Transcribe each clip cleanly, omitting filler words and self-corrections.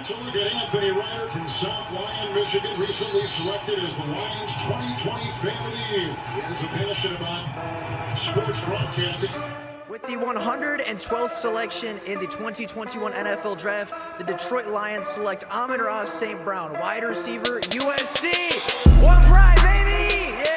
So look at Anthony Ryder from South Lyon, Michigan, recently selected as the Lions 2020 Fan of the Year. He has a passion about sports broadcasting. With the 112th selection in the 2021 NFL Draft, the Detroit Lions select Amon-Ra St. Brown, wide receiver, USC. One pride, baby! Yeah!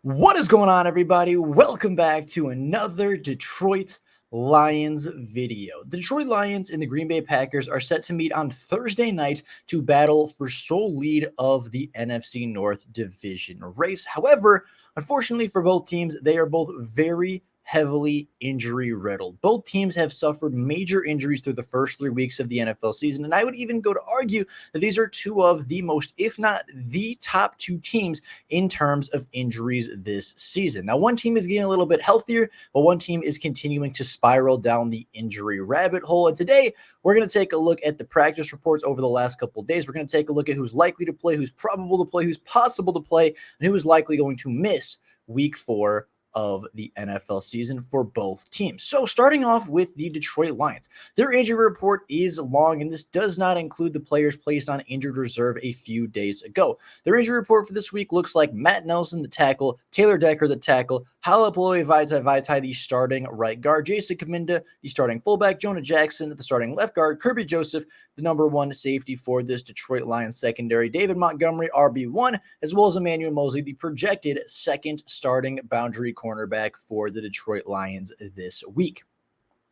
What is going on, everybody? Welcome back to another Detroit Lions video. The Detroit Lions and the Green Bay Packers are set to meet on Thursday night to battle for sole lead of the NFC North division race. However, unfortunately for both teams, they are both very heavily injury riddled. Both teams have suffered major injuries through the first 3 weeks of the NFL season, and I would even go to argue that these are two of the most, if not the top two teams in terms of injuries this season. Now, one team is getting a little bit healthier, but one team is continuing to spiral down the injury rabbit hole. And today, we're going to take a look at the practice reports over the last couple of days. We're going to take a look at who's likely to play, who's probable to play, who's possible to play, and who is likely going to miss week 4 of the NFL season for both teams. So starting off with the Detroit Lions, their injury report is long, and this does not include the players placed on injured reserve a few days ago. Their injury report for this week looks like Matt Nelson, the tackle, Taylor Decker, the tackle, Halapaloe Vaitai, the starting right guard, Jason Kaminda, the starting fullback, Jonah Jackson, the starting left guard, Kirby Joseph, the number one safety for this Detroit Lions secondary, David Montgomery, RB1, as well as Emmanuel Moseley, the projected second starting boundary cornerback for the Detroit Lions this week.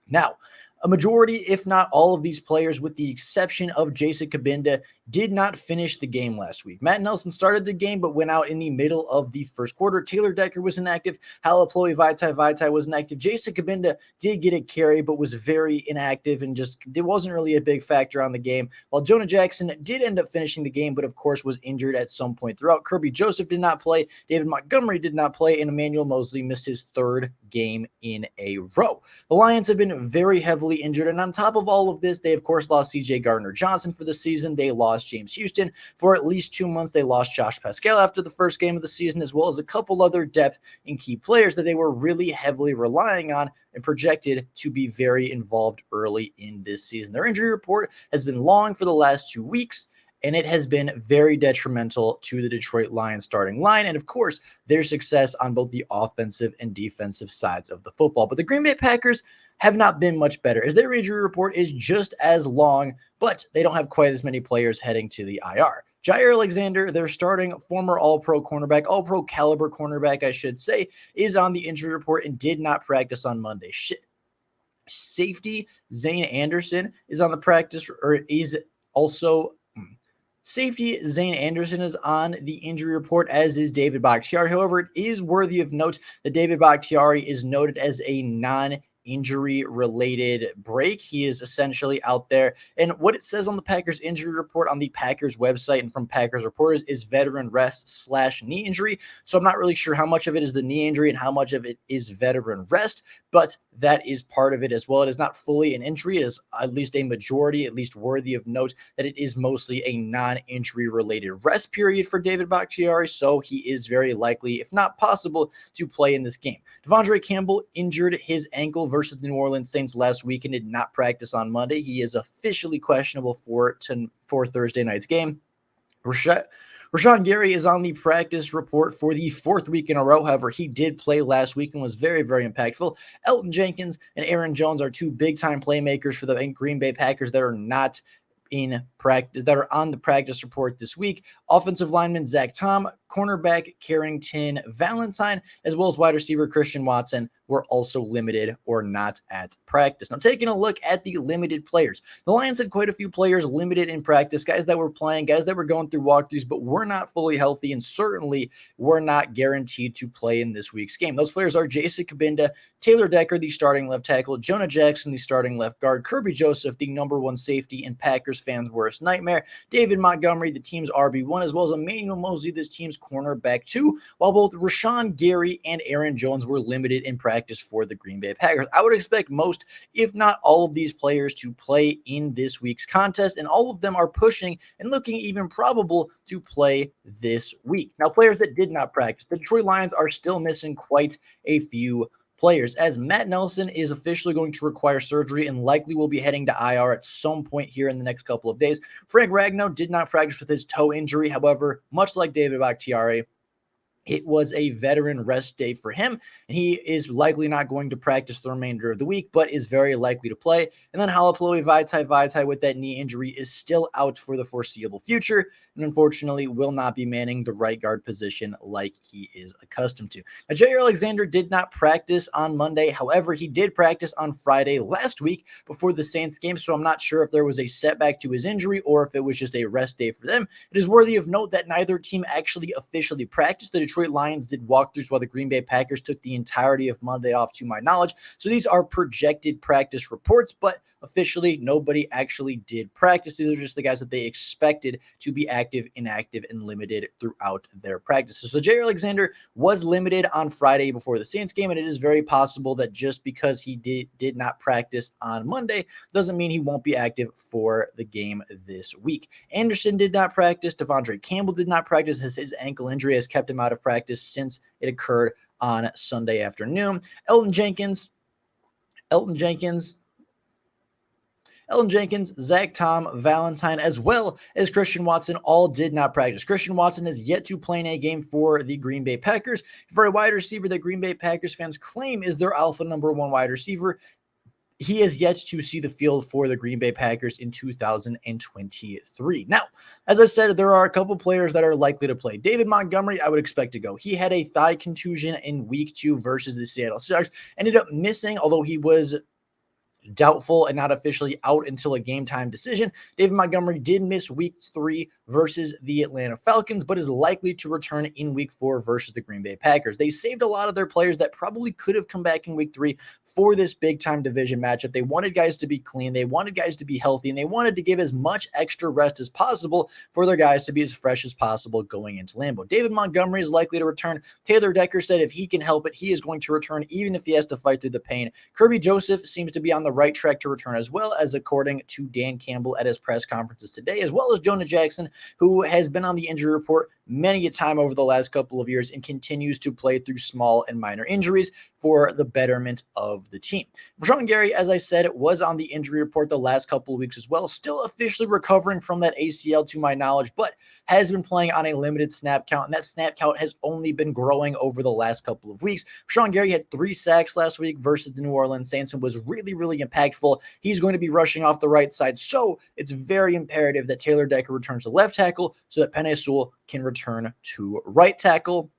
Now, a majority, if not all of these players, with the exception of Jason Kabinda, did not finish the game last week. Matt Nelson started the game, but went out in the middle of the first quarter. Taylor Decker was inactive. Halapaloe Vaitai was inactive. Jason Kabinda did get a carry, but was very inactive and just it wasn't really a big factor on the game. While Jonah Jackson did end up finishing the game, but of course was injured at some point throughout. Kirby Joseph did not play. David Montgomery did not play, and Emmanuel Moseley missed his third game in a row. The Lions have been very heavily injured, and on top of all of this, they of course lost CJ Gardner-Johnson for the season. They lost James Houston for at least 2 months. They lost Josh Pascal after the first game of the season, as well as a couple other depth and key players that they were really heavily relying on and projected to be very involved early in this season. Their injury report has been long for the last 2 weeks, and it has been very detrimental to the Detroit Lions starting line and, of course, their success on both the offensive and defensive sides of the football. But the Green Bay Packers have not been much better, as their injury report is just as long, but they don't have quite as many players heading to the IR. Jair Alexander, their starting former All-Pro cornerback, All-Pro caliber cornerback, I should say, is on the injury report and did not practice on Monday. Safety Zane Anderson is on the practice, or is also... Safety Zane Anderson is on the injury report, as is David Bakhtiari. However, it is worthy of note that David Bakhtiari is noted as a non-injury related break. He is essentially out there. And what it says on the Packers injury report on the Packers website and from Packers reporters is veteran rest / knee injury. So I'm not really sure how much of it is the knee injury and how much of it is veteran rest, but that is part of it as well. It is not fully an injury. It is at least a majority, at least worthy of note, that it is mostly a non-injury related rest period for David Bakhtiari. So he is very likely, if not possible, to play in this game. Devondre Campbell injured his ankle versus the New Orleans Saints last week and did not practice on Monday. He is officially questionable for Thursday night's game. Rashawn Gary is on the practice report for the 4th week in a row. However, he did play last week and was very, very impactful. Elton Jenkins and Aaron Jones are two big-time playmakers for the Green Bay Packers that are not in practice, that are on the practice report this week. Offensive lineman Zach Tom, cornerback Carrington Valentine, as well as wide receiver Christian Watson were also limited or not at practice. Now, taking a look at the limited players, the Lions had quite a few players limited in practice, guys that were playing, guys that were going through walkthroughs, but were not fully healthy and certainly were not guaranteed to play in this week's game. Those players are Jason Kabinda, Taylor Decker, the starting left tackle, Jonah Jackson, the starting left guard, Kirby Joseph, the number one safety and Packers fans' worst nightmare, David Montgomery, the team's RB1, as well as Emmanuel Moseley, this team's cornerback 2, while both Rashawn Gary and Aaron Jones were limited in practice for the Green Bay Packers. I would expect most, if not all of these players to play in this week's contest, and all of them are pushing and looking even probable to play this week. Now, players that did not practice, the Detroit Lions are still missing quite a few players, as Matt Nelson is officially going to require surgery and likely will be heading to IR at some point here in the next couple of days. Frank Ragnow did not practice with his toe injury. However, much like David Bakhtiari, it was a veteran rest day for him, and he is likely not going to practice the remainder of the week, but is very likely to play. And then Halapaloe Vaitai with that knee injury is still out for the foreseeable future, and unfortunately will not be manning the right guard position like he is accustomed to. Now, Jair Alexander did not practice on Monday. However, he did practice on Friday last week before the Saints game, so I'm not sure if there was a setback to his injury or if it was just a rest day for them. It is worthy of note that neither team actually officially practiced. The Detroit Lions did walkthroughs while the Green Bay Packers took the entirety of Monday off, to my knowledge. So these are projected practice reports, but officially nobody actually did practice. These are just the guys that they expected to be active, inactive, and limited throughout their practices. So Jair Alexander was limited on Friday before the Saints game, and it is very possible that just because he did not practice on Monday doesn't mean he won't be active for the game this week. Anderson did not practice. Devondre Campbell did not practice, as his ankle injury has kept him out of practice since it occurred on Sunday afternoon. Elton Jenkins, Zach Tom, Valentine, as well as Christian Watson all did not practice. Christian Watson is yet to play in a game for the Green Bay Packers. For a wide receiver that Green Bay Packers fans claim is their alpha number one wide receiver, he has yet to see the field for the Green Bay Packers in 2023. Now, as I said, there are a couple players that are likely to play. David Montgomery, I would expect to go. He had a thigh contusion in week 2 versus the Seattle Seahawks, ended up missing, although he was doubtful and not officially out until a game time decision. David Montgomery did miss week 3 versus the Atlanta Falcons, but is likely to return in week 4 versus the Green Bay Packers. They saved a lot of their players that probably could have come back in week 3 for this big time division matchup. They wanted guys to be clean. They wanted guys to be healthy, and they wanted to give as much extra rest as possible for their guys to be as fresh as possible going into Lambeau. David Montgomery is likely to return. Taylor Decker said if he can help it, he is going to return, even if he has to fight through the pain. Kirby Joseph seems to be on the right track to return as well, as according to Dan Campbell at his press conferences today, as well as Jonah Jackson, who has been on the injury report many a time over the last couple of years and continues to play through small and minor injuries for the betterment of the team. Rashawn Gary, as I said, was on the injury report the last couple of weeks as well, still officially recovering from that ACL to my knowledge, but has been playing on a limited snap count, and that snap count has only been growing over the last couple of weeks. Rashawn Gary had 3 sacks last week versus the New Orleans Saints and was really, really impactful. He's going to be rushing off the right side, so it's very imperative that Taylor Decker returns to left tackle so that Penei Sewell can return to right tackle.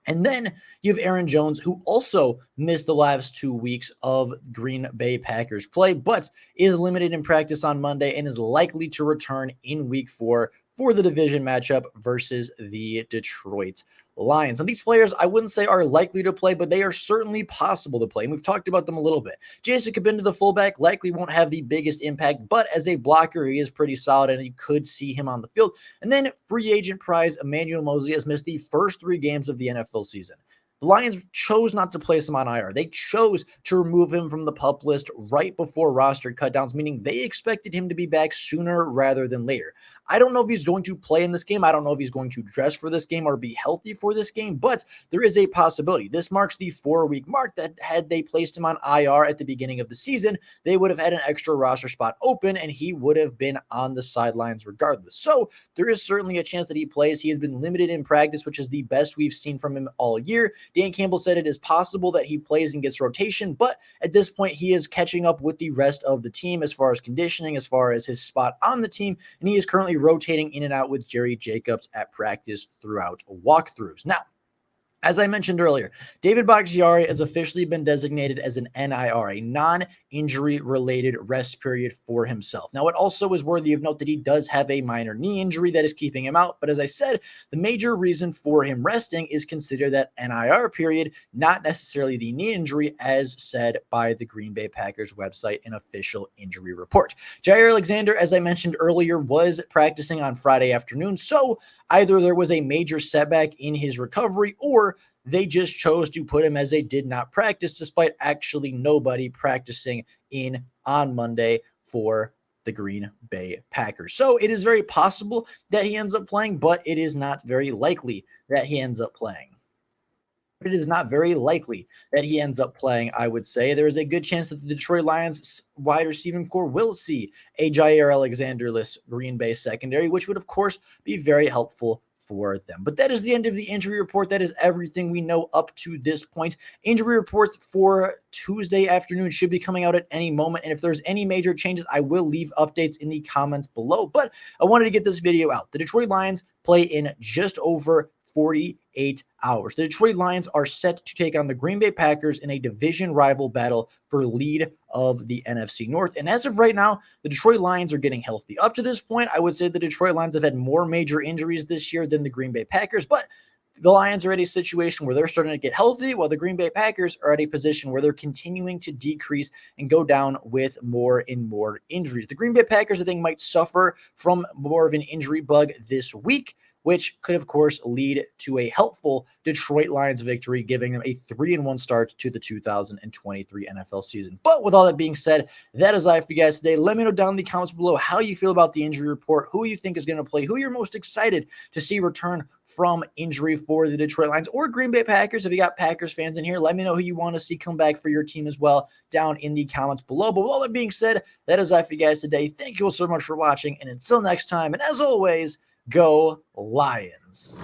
And then you have Aaron Jones, who also missed the last 2 weeks of Green Bay Packers play, but is limited in practice on Monday and is likely to return in week 4 for the division matchup versus the Detroit Lions. And these players, I wouldn't say are likely to play, but they are certainly possible to play. And we've talked about them a little bit. Jason Cabinda, the fullback, likely won't have the biggest impact, but as a blocker, he is pretty solid, and you could see him on the field. And then free agent prize Emmanuel Moseley has missed the first 3 games of the NFL season. The Lions chose not to place him on IR. They chose to remove him from the PUP list right before roster cutdowns, meaning they expected him to be back sooner rather than later. I don't know if he's going to play in this game. I don't know if he's going to dress for this game or be healthy for this game, but there is a possibility. This marks the 4-week mark that had they placed him on IR at the beginning of the season, they would have had an extra roster spot open, and he would have been on the sidelines regardless. So there is certainly a chance that he plays. He has been limited in practice, which is the best we've seen from him all year. Dan Campbell said it is possible that he plays and gets rotation, but at this point, he is catching up with the rest of the team as far as conditioning, as far as his spot on the team, and he is currently rotating in and out with Jerry Jacobs at practice throughout walkthroughs. Now, As I mentioned earlier, David Bakhtiari has officially been designated as an NIR, a non-injury related rest period for himself. Now, it also is worthy of note that he does have a minor knee injury that is keeping him out. But as I said, the major reason for him resting is consider that NIR period, not necessarily the knee injury, as said by the Green Bay Packers website and official injury report. Jair Alexander, as I mentioned earlier, was practicing on Friday afternoon. So either there was a major setback in his recovery or they just chose to put him as a did not practice, despite actually nobody practicing in on Monday for the Green Bay Packers. So it is very possible that he ends up playing, but it is not very likely that he ends up playing. It is not very likely that he ends up playing, I would say. There is a good chance that the Detroit Lions wide receiving core will see a Jair Alexander-less Green Bay secondary, which would, of course, be very helpful for them. But that is the end of the injury report. That is everything we know up to this point. Injury reports for Tuesday afternoon should be coming out at any moment. And if there's any major changes, I will leave updates in the comments below. But I wanted to get this video out. The Detroit Lions play in just over 48 hours. The Detroit Lions are set to take on the Green Bay Packers in a division rival battle for lead of the NFC North. And as of right now, the Detroit Lions are getting healthy. Up to this point, I would say the Detroit Lions have had more major injuries this year than the Green Bay Packers, but the Lions are at a situation where they're starting to get healthy, while the Green Bay Packers are at a position where they're continuing to decrease and go down with more and more injuries. The Green Bay Packers, I think, might suffer from more of an injury bug this week, which could, of course, lead to a helpful Detroit Lions victory, giving them a 3-1 start to the 2023 NFL season. But with all that being said, that is all for you guys today. Let me know down in the comments below how you feel about the injury report, who you think is going to play, who you're most excited to see return from injury for the Detroit Lions or Green Bay Packers. If you got Packers fans in here, let me know who you want to see come back for your team as well down in the comments below. But with all that being said, that is all for you guys today. Thank you all so much for watching, and until next time, and as always, go Lions.